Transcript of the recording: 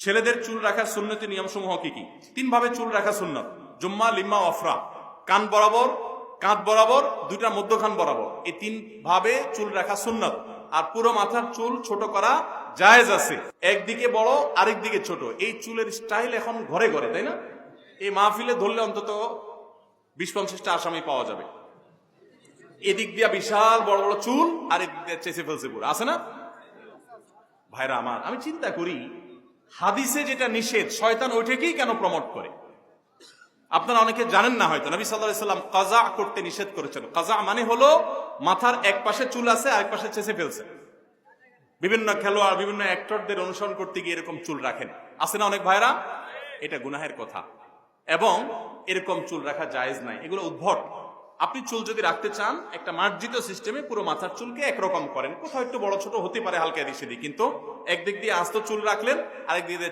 ছেলেদের চুল রাখার সুন্নতি নিয়মসমূহ কি কি? তিন ভাবে চুল রাখা সুন্নত: জুম্মা, লিম্মা, অফরা। কান বরাবর, কাঁধ বরাবর, দুইটা মধ্যখান বরাবর, এই তিন ভাবে চুল রাখা সুন্নত। আর পুরো মাথার চুল ছোট করা জায়েজ আছে, একদিকে বড় আরেক দিকে ছোট। এই চুলের স্টাইল এখন ঘরে ঘরে, তাই না? এই মাহফিলে ধরলে অন্তত 20-50টা আসামি পাওয়া যাবে। এদিক দিয়া বিশাল বড় বড় চুল, আর এদিক দিয়ে চেঁচে ফেলছে পুরো, আছে না ভাইরা আমার? আমি চিন্তা করি, হাদিসে যেটা নিষেধ, শয়তান ওইটাকেই কেন প্রমোট করে? আপনারা অনেকে জানেন না হয়তো, নবী সাল্লাল্লাহু আলাইহি ওয়াসাল্লাম কাজা করতে নিষেধ করেছেন। কাজা মানে হলো মাথার এক পাশে চুল আছে, আরেক পাশে চেঁচে ফেলছে। বিভিন্ন খেলোয়াড়, বিভিন্ন অ্যাক্টরদের অনুসরণ করতে গিয়ে এরকম চুল রাখেন, আছে না অনেক ভাইরা? এটা গুনাহের কথা, এবং এরকম চুল রাখা জায়েজ নাই, এগুলো উদ্ভট। আপনি চুল যদি রাখতে চান, একটা মার্জিত সিস্টেমে পুরো মাথার চুলকে একরকম করেন। কোথাও একটু বড় ছোট হতে পারে, হালকা এদিক সেদিক, কিন্তু একদিক দিয়ে আস্ত চুল রাখলেন, আরেক দিক দিয়ে